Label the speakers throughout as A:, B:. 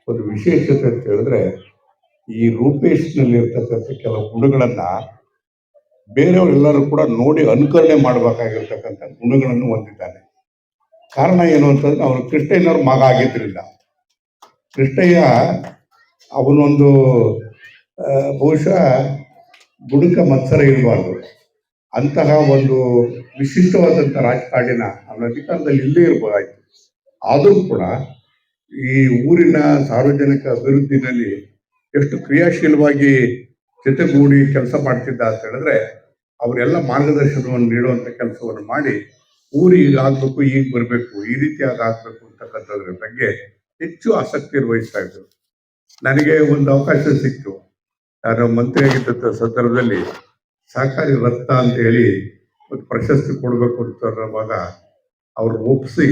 A: ಒಂದು ವಿಶೇಷತೆ ಅಂತ ಹೇಳಿದ್ರೆ ಈ ರೂಪೇಶ್ನಲ್ಲಿ ಇರ್ತಕ್ಕಂಥ ಕೆಲವು ಗುಣಗಳನ್ನ ಬೇರೆಯವರೆಲ್ಲರೂ ಕೂಡ ನೋಡಿ ಅನುಕರಣೆ ಮಾಡಬೇಕಾಗಿರ್ತಕ್ಕಂಥ ಗುಣಗಳನ್ನು ಹೊಂದಿದ್ದಾನೆ. ಕಾರಣ ಏನು ಅಂತಂದ್ರೆ ಅವನು ಕೃಷ್ಣಯ್ಯನವ್ರ ಮಗ ಆಗಿದ್ರಿಂದ. ಕೃಷ್ಣಯ್ಯ ಅವನೊಂದು ಬಹುಶಃ ಗುಡುಕ ಮತ್ಸರ ಇರಬಾರ್ದು, ಅಂತಹ ಒಂದು ವಿಶಿಷ್ಟವಾದಂಥ ರಾಜಕಾರಣಿನ ಅವನ ಅಧಿಕಾರದಲ್ಲಿ ಇಲ್ಲೇ ಇರಬಹುದಾಯ್ತು. ಆದರೂ ಕೂಡ ಈ ಊರಿನ ಸಾರ್ವಜನಿಕ ಅಭಿವೃದ್ಧಿನಲ್ಲಿ ಎಷ್ಟು ಕ್ರಿಯಾಶೀಲವಾಗಿ ಜೊತೆಗೂಡಿ ಕೆಲಸ ಮಾಡ್ತಿದ್ದ ಅಂತ ಹೇಳಿದ್ರೆ ಅವರೆಲ್ಲ ಮಾರ್ಗದರ್ಶನವನ್ನು ನೀಡುವಂಥ ಕೆಲಸವನ್ನು ಮಾಡಿ ಊರಿಗೆ ಆಗಬೇಕು, ಈಗ ಬರಬೇಕು, ಈ ರೀತಿಯಾಗಿ ಆಗಬೇಕು ಅಂತಕ್ಕಂಥದ್ರ ಬಗ್ಗೆ ಹೆಚ್ಚು ಆಸಕ್ತಿ ವಹಿಸ್ತಾ ಇದ್ರು. ನನಗೆ ಒಂದು ಅವಕಾಶ ಸಿಕ್ತು. ನಾನು ಮಂತ್ರಿಯಾಗಿದ್ದ ಸಂದರ್ಭದಲ್ಲಿ ಸಹಕಾರಿ ರತ್ನ ಅಂತ ಹೇಳಿ ಒಂದು ಪ್ರಶಸ್ತಿ ಕೊಡಬೇಕು ಅಂತ ಅನ್ನುವಾಗ ಅವ್ರು ಒಪ್ಪಿಸಿ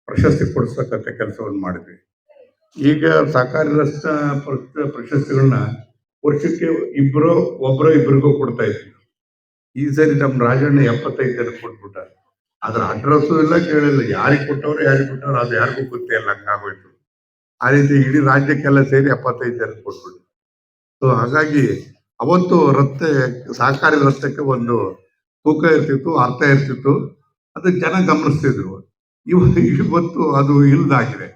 A: ಪ್ರಶಸ್ತಿ ಕೊಡಿಸ್ತಕ್ಕಂಥ ಕೆಲಸವನ್ನು ಮಾಡಿದ್ವಿ. ಈಗ ಸಹಕಾರಿ ರತ್ನ ಪ್ರಶಸ್ತಿಗಳನ್ನ ವರ್ಷಕ್ಕೆ ಒಬ್ಬರಿಗೂ ಕೊಡ್ತಾ ಇದ್ವಿ. ಈ ಸರಿ ನಮ್ಮ ರಾಜಣ್ಣ 75 ಜನ ಕೊಟ್ಬಿಟ್ಟ. ಅದ್ರ ಅಡ್ರೆಸ್ಸು ಇಲ್ಲ, ಕೇಳಿಲ್ಲ, ಯಾರಿಗೆ ಕೊಟ್ಟವ್ರು ಅದು ಯಾರಿಗೂ ಗೊತ್ತೇ ಇಲ್ಲ, ಹಂಗಾಗೋಯ್ತು. ಆ ರೀತಿ ಇಡೀ ರಾಜ್ಯಕ್ಕೆಲ್ಲ ಸೇರಿ 75 ಜನ ಕೊಟ್ಬಿಟ್ಟು. ಸೊ ಹಾಗಾಗಿ ಅವತ್ತು ಸಹಕಾರಿ ರಸ್ತೆಗೆ ಒಂದು ತೂಕ ಇರ್ತಿತ್ತು, ಅರ್ಥ ಇರ್ತಿತ್ತು, ಅದಕ್ಕೆ ಜನ ಗಮನಿಸ್ತಿದ್ರು. ಇವತ್ತು ಅದು ಇಲ್ದಾಗಿದೆ.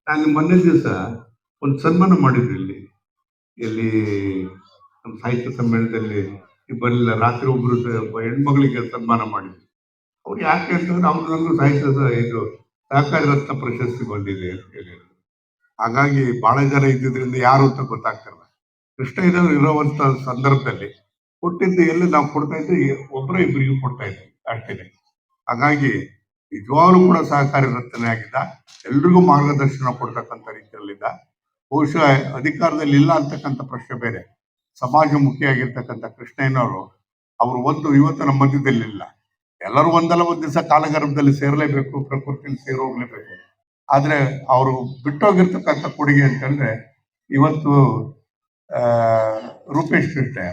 A: ನಾನು ಮೊನ್ನೆ ದಿವಸ ಒಂದು ಸನ್ಮಾನ ಮಾಡಿದ್ರು ಇಲ್ಲಿ ನಮ್ಮ ಸಾಹಿತ್ಯ ಸಮ್ಮೇಳನದಲ್ಲಿ ಬರಲಿಲ್ಲ, ರಾತ್ರಿ ಒಬ್ರು ಹೆಣ್ಮಗಳಿಗೆ ಸನ್ಮಾನ ಮಾಡಿದ್ರು. ಅವ್ರು ಯಾಕೆ ಅಂತಂದ್ರೆ ಅವ್ರದ್ದು ಸಾಹಿತ್ಯ ಸಹಕಾರಿ ರತ್ನ ಪ್ರಶಸ್ತಿ ಬಂದಿದೆ ಅಂತ ಹೇಳಿ. ಹಾಗಾಗಿ ಬಹಳ ಜನ ಇದ್ದಿದ್ರಿಂದ ಯಾರು ಅಂತ ಗೊತ್ತಾಗ್ತಿರಲ್ಲ. ಕೃಷ್ಣಯ್ಯನವರು ಇರೋವಂಥ ಸಂದರ್ಭದಲ್ಲಿ ಕೊಟ್ಟಿದ್ದು ಎಲ್ಲಿ ನಾವು ಕೊಡ್ತಾ ಇದ್ವಿ, ಇಬ್ಬರಿಗೂ ಕೊಡ್ತಾ ಇದ್ವಿ ಅಷ್ಟೇ. ಹಾಗಾಗಿ ನಿಜವಾಗ್ಲೂ ಕೂಡ ಸಹಕಾರಿ ರತ್ನ ಆಗಿದ್ದ, ಎಲ್ರಿಗೂ ಮಾರ್ಗದರ್ಶನ ಕೊಡ್ತಕ್ಕಂಥ ರೀತಿಯಲ್ಲಿದ್ದ. ಬಹುಶಃ ಅಧಿಕಾರದಲ್ಲಿ ಇಲ್ಲ ಅಂತಕ್ಕಂಥ ಪ್ರಶ್ನೆ ಬೇರೆ, ಸಮಾಜಮುಖಿಯಾಗಿರ್ತಕ್ಕಂಥ ಕೃಷ್ಣಯ್ಯನವರು ಅವರು ಇವತ್ತು ನಮ್ಮ ಮಧ್ಯದಲ್ಲಿಲ್ಲ. ಎಲ್ಲರೂ ಒಂದಲ್ಲ ಒಂದು ದಿವಸ ಕಾಲಗರ್ಭದಲ್ಲಿ ಸೇರಲೇಬೇಕು, ಪ್ರಕೃತಿಯಲ್ಲಿ ಸೇರೋಗ್ಲೇಬೇಕು. ಆದ್ರೆ ಅವರು ಬಿಟ್ಟೋಗಿರ್ತಕ್ಕಂಥ ಕೊಡುಗೆ ಅಂತಂದ್ರೆ ಇವತ್ತು ರೂಪೇಶ್ ಕೃಷ್ಣಯ್ಯ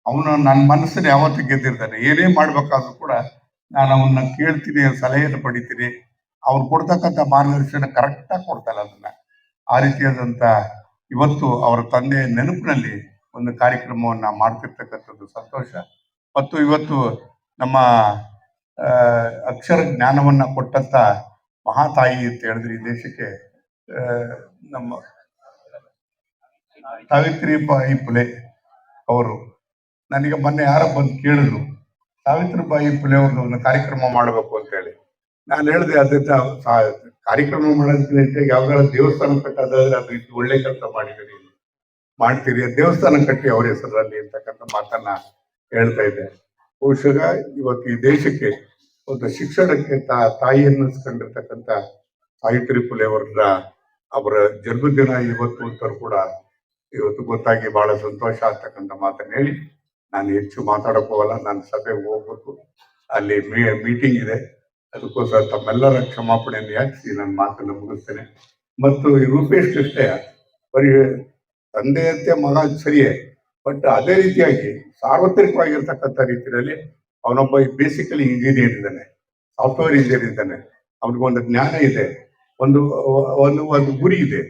A: ಅವನು ನನ್ನ ಮನಸ್ಸಲ್ಲಿ ಯಾವತ್ತೂ ಗೆದ್ದಿರ್ತಾನೆ. ಏನೇ ಮಾಡ್ಬೇಕಾದ್ರೂ ಕೂಡ ನಾನು ಅವನ್ನ ಕೇಳ್ತೀನಿ, ಸಲಹೆಯನ್ನು ಪಡಿತೀನಿ. ಅವ್ರು ಕೊಡ್ತಕ್ಕಂಥ ಮಾರ್ಗದರ್ಶನ ಕರೆಕ್ಟಾಗಿ ಕೊಡ್ತಾರೆ. ಅದನ್ನ ಆ ರೀತಿಯಾದಂಥ ಇವತ್ತು ಅವರ ತಂದೆ ನೆನಪಿನಲ್ಲಿ ಒಂದು ಕಾರ್ಯಕ್ರಮವನ್ನ ಮಾಡ್ತಿರ್ತಕ್ಕಂಥದ್ದು ಸಂತೋಷ. ಮತ್ತು ಇವತ್ತು ನಮ್ಮ ಅಕ್ಷರ ಜ್ಞಾನವನ್ನ ಕೊಟ್ಟಂತ ಮಹಾತಾಯಿ ಅಂತ ಹೇಳಿದ್ರೆ ಈ ದೇಶಕ್ಕೆ ನಮ್ಮ ಸಾವಿತ್ರಿಬಾಯಿ ಫುಲೆ ಅವರು. ನನಗೆ ಮೊನ್ನೆ ಯಾರೋ ಬಂದು ಕೇಳಿದ್ರು, ಸಾವಿತ್ರಿಬಾಯಿ ಫುಲೆ ಅವ್ರದ್ದು ಒಂದು ಕಾರ್ಯಕ್ರಮ ಮಾಡಬೇಕು ಅಂತ ಹೇಳಿ. ನಾನು ಹೇಳಿದೆ, ಅದನ್ನ ಕಾರ್ಯಕ್ರಮ ಮಾಡೋದಕ್ಕೆ ಯಾವ್ದಾರ ದೇವಸ್ಥಾನ ಕಟ್ಟೋದಾದ್ರೆ ಅದು ಇದು ಒಳ್ಳೆ ಕೆಲಸ ಮಾಡ್ತೀರಿ, ದೇವಸ್ಥಾನ ಕಟ್ಟಿ ಅವ್ರ ಹೆಸರಲ್ಲಿ ಅಂತಕ್ಕಂಥ ಮಾತನ್ನ ಹೇಳ್ತಾ ಇದ್ದೆ. ಬಹುಶಃ ಇವತ್ತು ಈ ದೇಶಕ್ಕೆ ಒಂದು ಶಿಕ್ಷಣಕ್ಕೆ ತಾಯಿ ಅನ್ನಿಸ್ಕೊಂಡಿರ್ತಕ್ಕಂಥ ಸಾವಿತ್ರಿ ಫುಲೆ ಅವರ ಜನ್ಮದಿನ ಇವತ್ತು ಅಂತರೂ ಕೂಡ ಇವತ್ತು ಗೊತ್ತಾಗಿ ಬಹಳ ಸಂತೋಷ ಆಗ್ತಕ್ಕಂಥ ಮಾತನ್ನ ಹೇಳಿ ನಾನು ಹೆಚ್ಚು ಮಾತಾಡಕ್ ಹೋಗಲ್ಲ. ನಾನು ಸಭೆಗೆ ಹೋಗ್ಬೇಕು, ಅಲ್ಲಿ ಮೀಟಿಂಗ್ ಇದೆ, ಅದಕ್ಕೋಸ್ಕರ ತಮ್ಮೆಲ್ಲರ ಕ್ಷಮಾಪಣೆಯನ್ನು ಯಾಚಿಸಿ ನನ್ನ ಮಾತನ್ನು ಮುಗಿಸ್ತೇನೆ. ಮತ್ತು ಈ ರೂಪೇಶ್ ಕೃಷ್ಣಯ್ಯ ಬರೀ ತಂದೆಯಂತೆ ಮಗ ಸರಿಯೇ, ಬಟ್ ಅದೇ ರೀತಿಯಾಗಿ ಸಾರ್ವತ್ರಿಕವಾಗಿರ್ತಕ್ಕಂಥ ರೀತಿಯಲ್ಲಿ ಅವನೊಬ್ಬ ಬೇಸಿಕಲಿ ಇಂಜಿನಿಯರ್ ಇದ್ದಾನೆ, ಸಾಫ್ಟ್ವೇರ್ ಇಂಜಿನಿಯರ್ ಇದ್ದಾನೆ. ಅವನಿಗೊಂದು ಜ್ಞಾನ ಇದೆ, ಒಂದು ಒಂದು ಒಂದು ಗುರಿ ಇದೆ.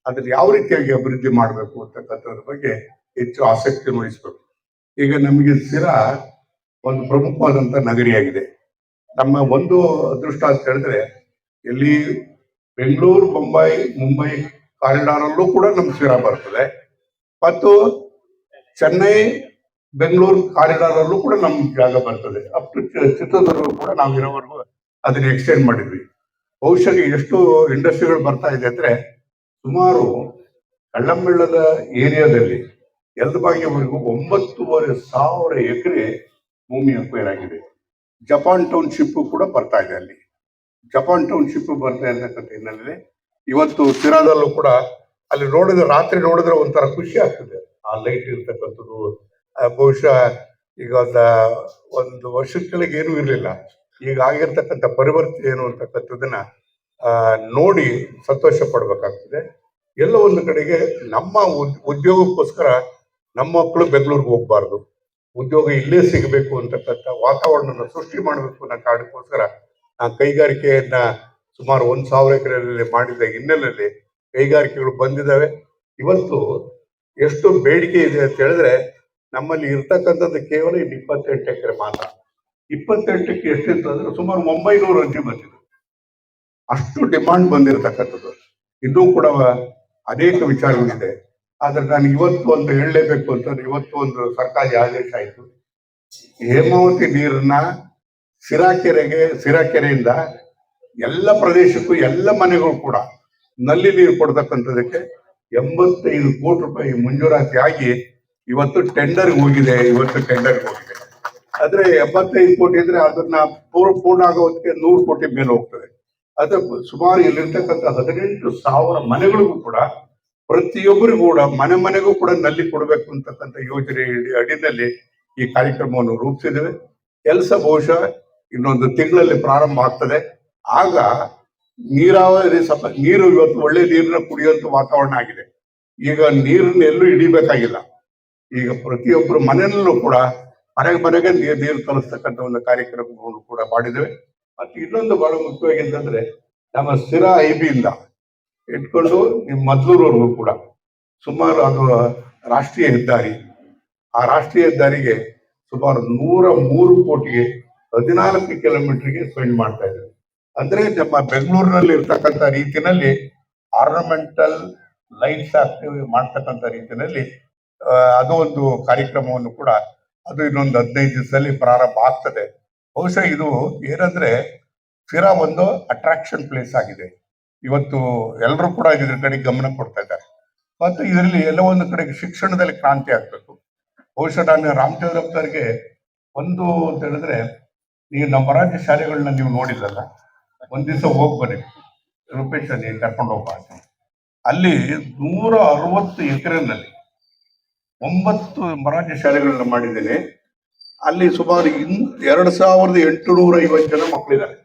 A: ಅದ್ರಲ್ಲಿ ಯಾವ ರೀತಿಯಾಗಿ ಅಭಿವೃದ್ಧಿ ಮಾಡಬೇಕು ಅಂತಕ್ಕಂಥದ್ರ ಬಗ್ಗೆ ಹೆಚ್ಚು ಆಸಕ್ತಿ ವಹಿಸ್ಬೇಕು. ಈಗ ನಮಗೆ ಸಿರಾ ಒಂದು ಪ್ರಮುಖವಾದಂಥ ನಗರಿಯಾಗಿದೆ. ನಮ್ಮ ಒಂದು ಅದೃಷ್ಟ ಅಂತ ಹೇಳಿದ್ರೆ ಇಲ್ಲಿ ಬೆಂಗಳೂರು, ಮುಂಬೈ ಕಾರಿಡಾರಲ್ಲೂ ಕೂಡ ನಮ್ಮ ಸಿರಾ ಬರ್ತದೆ, ಮತ್ತು ಚೆನ್ನೈ ಬೆಂಗಳೂರು ಕಾರಿಡಾರಲ್ಲೂ ಕೂಡ ನಮ್ಮ ಜಾಗ ಬರ್ತದೆ. ಅಪ್ ಟು ಚಿತ್ರದುರ್ಗ ಕೂಡ ನಾವು ಇರೋವರೆಗೂ ಅದನ್ನ ಎಕ್ಸ್ಟೆಂಡ್ ಮಾಡಿದ್ವಿ. ಬಹುಶಃ ಎಷ್ಟು ಇಂಡಸ್ಟ್ರಿಗಳು ಬರ್ತಾ ಇದೆ ಅಂದ್ರೆ ಸುಮಾರು ಕಳ್ಳಂಬೆಳ್ಳದ ಏರಿಯಾದಲ್ಲಿ ಎಲ್ದಬಾಗಿಯವರೆಗೂ 9,500 ಎಕರೆ ಭೂಮಿ ಅಕ್ವೈರ್ ಆಗಿದೆ. ಜಪಾನ್ ಟೌನ್ಶಿಪ್ ಕೂಡ ಬರ್ತಾ ಇದೆ. ಅಲ್ಲಿ ಜಪಾನ್ ಟೌನ್ಶಿಪ್ ಬರ್ತಾ ಇರ್ತಕ್ಕಂಥ ಹಿನ್ನೆಲೆಯಲ್ಲಿ ಇವತ್ತು ಸಿರಾದಲ್ಲೂ ಕೂಡ ಅಲ್ಲಿ ರಾತ್ರಿ ನೋಡಿದ್ರೆ ಒಂಥರ ಖುಷಿ ಆಗ್ತದೆ. ಆ ಲೈಟ್ ಇರ್ತಕ್ಕಂಥದ್ದು ಬಹುಶಃ ಈಗ ಒಂದು ವರ್ಷದ ಕೆಳಗೆ ಏನೂ ಇರಲಿಲ್ಲ. ಈಗ ಆಗಿರ್ತಕ್ಕಂಥ ಪರಿವರ್ತನೆ ಏನು ಅಂತಕ್ಕಂಥದ್ದನ್ನ ನೋಡಿ ಸಂತೋಷ ಪಡ್ಬೇಕಾಗ್ತದೆ. ಎಲ್ಲ ಒಂದು ಕಡೆಗೆ ನಮ್ಮ ಉದ್ಯೋಗಕ್ಕೋಸ್ಕರ ನಮ್ಮ ಮಕ್ಕಳು ಬೆಂಗಳೂರಿಗೆ ಹೋಗ್ಬಾರ್ದು, ಉದ್ಯೋಗ ಇಲ್ಲೇ ಸಿಗಬೇಕು ಅಂತಕ್ಕಂಥ ವಾತಾವರಣನ ಸೃಷ್ಟಿ ಮಾಡಬೇಕು ಅನ್ನೋ ಕಾರಣಕ್ಕೋಸ್ಕರ ಆ ಕೈಗಾರಿಕೆಯನ್ನ ಸುಮಾರು 1,000 ಎಕರೆಯಲ್ಲಿ ಮಾಡಿದ ಹಿನ್ನೆಲೆಯಲ್ಲಿ ಕೈಗಾರಿಕೆಗಳು ಬಂದಿದ್ದಾವೆ. ಇವತ್ತು ಎಷ್ಟು ಬೇಡಿಕೆ ಇದೆ ಅಂತ ಹೇಳಿದ್ರೆ ನಮ್ಮಲ್ಲಿ ಇರ್ತಕ್ಕಂಥದ್ದು ಕೇವಲ 28 ಎಕರೆ ಮಾತ್ರ. 28ಕ್ಕೆ ಎಷ್ಟಿತ್ತು ಅಂದ್ರೆ ಸುಮಾರು 900 ಅರ್ಜಿ ಬಂದಿದೆ. ಅಷ್ಟು ಡಿಮಾಂಡ್ ಬಂದಿರತಕ್ಕಂಥದ್ದು. ಇನ್ನೂ ಕೂಡ ಅನೇಕ ವಿಚಾರಗಳಿದೆ. ಆದ್ರೆ ನಾನು ಇವತ್ತು ಒಂದು ಹೇಳಲೇಬೇಕು ಅಂತಂದ್ರೆ, ಇವತ್ತು ಒಂದು ಸರ್ಕಾರಿ ಆದೇಶ ಆಯಿತು. ಹೇಮಾವತಿ ನೀರನ್ನ ಸಿರಾಕೆರೆಯಿಂದ ಎಲ್ಲ ಪ್ರದೇಶಕ್ಕೂ ಎಲ್ಲ ಮನೆಗಳು ಕೂಡ ನಲ್ಲಿ ನೀರು ಕೊಡ್ತಕ್ಕಂಥದಕ್ಕೆ 85 ಕೋಟಿ ರೂಪಾಯಿ ಮಂಜೂರಾತಿ ಆಗಿ ಇವತ್ತು ಟೆಂಡರ್ ಹೋಗಿದೆ. ಆದ್ರೆ 75 ಕೋಟಿ ಇದ್ರೆ ಅದನ್ನ ಪೂರ್ಣ ಆಗೋದಕ್ಕೆ 100 ಕೋಟಿ ಮೇಲೆ ಹೋಗ್ತದೆ. ಅದು ಸುಮಾರು ಇಲ್ಲಿರ್ತಕ್ಕಂಥ 18,000 ಮನೆಗಳಿಗೂ ಕೂಡ ಪ್ರತಿಯೊಬ್ಬರಿಗೂ ಕೂಡ ಮನೆಗೂ ಕೂಡ ನಲ್ಲಿ ಕೊಡಬೇಕು ಅಂತಕ್ಕಂಥ ಯೋಜನೆ ಅಡಿನಲ್ಲಿ ಈ ಕಾರ್ಯಕ್ರಮವನ್ನು ರೂಪಿಸಿದ್ದೇವೆ. ಕೆಲಸ ಬಹುಶಃ ಇನ್ನೊಂದು ತಿಂಗಳಲ್ಲಿ ಪ್ರಾರಂಭ ಆಗ್ತದೆ. ಆಗ ನೀರಾವರಿ ನೀರು ಇವತ್ತು ಒಳ್ಳೆ ನೀರನ್ನ ಕುಡಿಯುವಂತ ವಾತಾವರಣ ಆಗಿದೆ. ಈಗ ನೀರನ್ನ ಎಲ್ಲೂ ಹಿಡಿಬೇಕಾಗಿಲ್ಲ. ಈಗ ಪ್ರತಿಯೊಬ್ಬರು ಮನೆಯಲ್ಲೂ ಕೂಡ ಮನೆಗೆ ನೀರು ತರಿಸ್ತಕ್ಕಂಥ ಒಂದು ಕಾರ್ಯಕ್ರಮವನ್ನು ಕೂಡ ಮಾಡಿದ್ದೇವೆ. ಮತ್ತೆ ಇನ್ನೊಂದು ಬಹಳ ಮುಖ್ಯವಾಗಿ ಅಂತಂದ್ರೆ, ನಮ್ಮ ಸ್ಥಿರ ಐಬಿಯಿಂದ ಇಟ್ಕೊಂಡು ನಿಮ್ಮ ಮದ್ದೂರವರೆಗೂ ಕೂಡ ಸುಮಾರು ಅದು ರಾಷ್ಟ್ರೀಯ ಹೆದ್ದಾರಿ. ಆ ರಾಷ್ಟ್ರೀಯ ಹೆದ್ದಾರಿಗೆ ಸುಮಾರು 103 ಕೋಟಿಗೆ 14 ಕಿಲೋಮೀಟರ್ಗೆ ಸ್ಪೆಂಡ್ ಮಾಡ್ತಾ ಇದ್ದೇವೆ. ಅಂದ್ರೆ ನಮ್ಮ ಬೆಂಗಳೂರಿನಲ್ಲಿ ಇರ್ತಕ್ಕಂಥ ರೀತಿಯಲ್ಲಿ ಆರ್ನಮೆಂಟಲ್ ಲೈಟ್ಸ್ ಮಾಡ್ತಕ್ಕಂಥ ರೀತಿಯಲ್ಲಿ ಅದು ಒಂದು ಕಾರ್ಯಕ್ರಮವನ್ನು ಕೂಡ ಅದು ಇನ್ನೊಂದು 15 ದಿವಸದಲ್ಲಿ ಪ್ರಾರಂಭ ಆಗ್ತದೆ. ಬಹುಶಃ ಇದು ಏನಂದ್ರೆ ಸಿರಾ ಒಂದು ಅಟ್ರಾಕ್ಷನ್ ಪ್ಲೇಸ್ ಆಗಿದೆ. ಇವತ್ತು ಎಲ್ಲರೂ ಕೂಡ ಇದ್ರ ಕಡೆ ಗಮನ ಕೊಡ್ತಾ ಇದ್ದಾರೆ. ಮತ್ತು ಇದರಲ್ಲಿ ಎಲ್ಲ ಒಂದು ಕಡೆಗೆ ಶಿಕ್ಷಣದಲ್ಲಿ ಕ್ರಾಂತಿ ಆಗ್ಬೇಕು. ಬಹುಶಃ ನಾನು ರಾಮಚಂದ್ರಪ್ಪರಿಗೆ ಒಂದು ಅಂತ ಹೇಳಿದ್ರೆ, ನೀವು ನಮ್ಮ ರಾಜ್ಯ ಶಾಲೆಗಳನ್ನ ನೀವು ನೋಡಿಲ್ಲಲ್ಲ, ಒಂದ್ ದಿವಸ ಹೋಗಿ ಬನ್ನಿ, ರೂಪೇಶ್ ನೀವು ಕರ್ಕೊಂಡು ಹೋಗ್ಬ ಅಂತ. ಅಲ್ಲಿ 160 ಎಕರೆನಲ್ಲಿ 9 ಮರಾಠಿ ಶಾಲೆಗಳನ್ನ ಮಾಡಿದ್ದೇನೆ. ಅಲ್ಲಿ ಸುಮಾರು 2850 ಜನ ಮಕ್ಕಳಿದ್ದಾರೆ.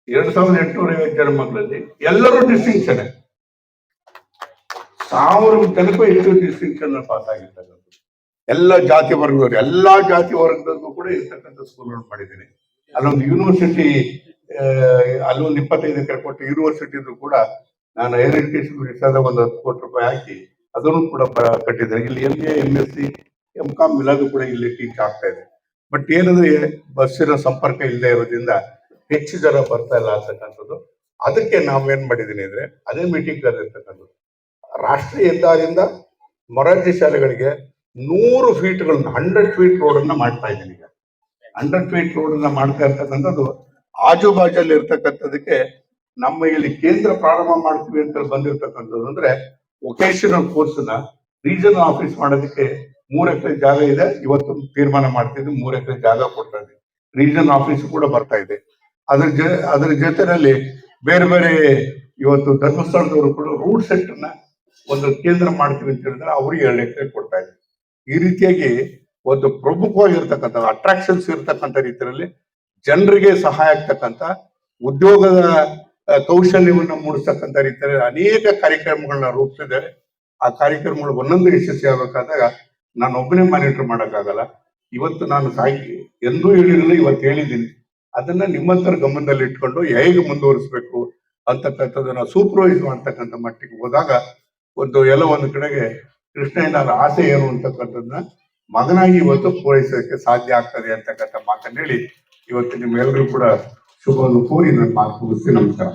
A: 2850 ಜನ ಮಕ್ಕಳಲ್ಲಿ ಎಲ್ಲರೂ ಡಿಸ್ಟಿಂಕ್ಷನ್, 1000 ಜನಕ್ಕೂ ಹೆಚ್ಚು ಡಿಸ್ಟಿಂಕ್ಷನ್ ಪಾಸ್ ಆಗಿರ್ತಕ್ಕಂಥ ಎಲ್ಲ ಜಾತಿ ವರ್ಗದವರು, ಎಲ್ಲಾ ಜಾತಿ ವರ್ಗದಲ್ಲೂ ಕೂಡ ಇರ್ತಕ್ಕಂಥ ಸ್ಕೂಲ್ಗಳು ಮಾಡಿದ್ದೀನಿ. ಅಲ್ಲೊಂದು ಯೂನಿವರ್ಸಿಟಿ, ಅಲ್ಲೊಂದು 25 ಎಕರೆ ಕೊಟ್ಟು ಯೂನಿವರ್ಸಿಟಿ ಕೂಡ ನಾನು ಹೈಯರ್ ಎಜುಕೇಶನ್ ಮಿನಿಸ್ಟರ್ ಒಂದು 10 ಕೋಟಿ ರೂಪಾಯಿ ಹಾಕಿ ಅದನ್ನು ಕೂಡ ಕಟ್ಟಿದ್ದೇನೆ. ಇಲ್ಲಿ MA MSc MCom ಎಲ್ಲದೂ ಕೂಡ ಇಲ್ಲಿ ಟೀಚ್ ಆಗ್ತಾ ಇದೆ. ಬಟ್ ಏನಂದ್ರೆ ಬಸ್ಸಿನ ಸಂಪರ್ಕ ಇಲ್ಲದೆ ಇರೋದ್ರಿಂದ ಹೆಚ್ಚು ಜನ ಬರ್ತಾ ಇಲ್ಲ ಅಂತಕ್ಕಂಥದ್ದು. ಅದಕ್ಕೆ ನಾವೇನ್ ಮಾಡಿದೀನಿ ಅಂದ್ರೆ, ಅದೇ ಮೀಟಿಂಗ್ ಇರ್ತಕ್ಕಂಥದ್ದು, ರಾಷ್ಟ್ರೀಯ ಹೆದ್ದಾರಿಯಿಂದ ಮೊರಾರ್ಜಿ ಶಾಲೆಗಳಿಗೆ 100 ಫೀಟ್ಗಳನ್ನ 100 ಫೀಟ್ ರೋಡ್ ಅನ್ನ ಮಾಡ್ತಾ ಇದ್ದೀನಿ. ಈಗ 100 ಫೀಟ್ ರೋಡ್ ಅನ್ನ ಮಾಡ್ತಾ ಇರ್ತಕ್ಕಂಥದ್ದು ಆಜು ಬಾಜಲ್ಲಿ ಇರ್ತಕ್ಕಂಥದಕ್ಕೆ ನಮ್ಮ ಇಲ್ಲಿ ಕೇಂದ್ರ ಪ್ರಾರಂಭ ಮಾಡ್ತೀವಿ ಅಂತ ಬಂದಿರ್ತಕ್ಕಂಥದ್ದು ಅಂದ್ರೆ ವೊಕೇಶನಲ್ ಕೋರ್ಸ್ ನ ರೀಜನಲ್ ಆಫೀಸ್ ಮಾಡೋದಕ್ಕೆ 3 ಎಕರೆ ಜಾಗ ಇದೆ. ಇವತ್ತು ತೀರ್ಮಾನ ಮಾಡ್ತಿದ್ವಿ, 3 ಎಕರೆ ಜಾಗ ಕೊಡ್ತಾ ಇದ್ದೀವಿ. ರೀಜನಲ್ ಆಫೀಸ್ ಕೂಡ ಬರ್ತಾ ಇದೆ. ಅದ್ರ ಜೊತೆಯಲ್ಲಿ ಬೇರೆ ಬೇರೆ ಇವತ್ತು ಧರ್ಮಸ್ಥಳದವರು ಕೂಡ ರೂಟ್ ಸೆಟ್ ನ ಒಂದು ಕೇಂದ್ರ ಮಾಡ್ತೀವಿ ಅಂತ ಹೇಳಿದ್ರೆ ಅವ್ರಿಗೆ 2 ಎಕರೆ ಕೊಡ್ತಾ ಇದೆ. ಈ ರೀತಿಯಾಗಿ ಒಂದು ಪ್ರಮುಖವಾಗಿರ್ತಕ್ಕಂಥ ಅಟ್ರಾಕ್ಷನ್ಸ್ ಇರ್ತಕ್ಕಂಥ ರೀತಿಯಲ್ಲಿ ಜನರಿಗೆ ಸಹಾಯ ಆಗ್ತಕ್ಕಂಥ ಉದ್ಯೋಗದ ಕೌಶಲ್ಯವನ್ನು ಮೂಡಿಸ್ತಕ್ಕಂಥ ರೀತಿಯಲ್ಲಿ ಅನೇಕ ಕಾರ್ಯಕ್ರಮಗಳನ್ನ ರೂಪಿಸಿದ್ದಾರೆ. ಆ ಕಾರ್ಯಕ್ರಮಗಳು ಒಂದೊಂದು ಯಶಸ್ವಿ ಆಗಬೇಕಾದಾಗ ನಾನು ಒಬ್ಬನೇ ಮಾನಿಟರ್ ಮಾಡೋಕ್ಕಾಗಲ್ಲ. ಇವತ್ತು ನಾನು ಎಂದೂ ಹೇಳಿರಲಿಲ್ಲ, ಇವತ್ತು ಹೇಳಿದ್ದೀನಿ. ಅದನ್ನ ನಿಮ್ಮಂತರ ಗಮನದಲ್ಲಿ ಇಟ್ಕೊಂಡು ಹೇಗೆ ಮುಂದುವರಿಸಬೇಕು ಅಂತಕ್ಕಂಥದ್ದನ್ನ ಸೂಪರ್ವೈಸ್ ಮಾಡ್ತಕ್ಕಂಥ ಮಟ್ಟಿಗೆ ಹೋದಾಗ ಎಲ್ಲ ಒಂದು ಕಡೆಗೆ ಕೃಷ್ಣಯ್ಯನವರ ಆಸೆ ಏನು ಅಂತಕ್ಕಂಥದ್ದನ್ನ ಮಗನಾಗಿ ಇವತ್ತು ಪೂರೈಸೋಕೆ ಸಾಧ್ಯ ಆಗ್ತದೆ ಅಂತಕ್ಕಂಥ ಮಾತನ್ನ ಹೇಳಿ ಇವತ್ತು ನಿಮ್ಮೆಲ್ಲರೂ ಕೂಡ ಶುಭವನ್ನು ಕೋರಿ ನನ್ನ ಮಾತು ಮುಗಿಸಿ ನಮಸ್ಕಾರ.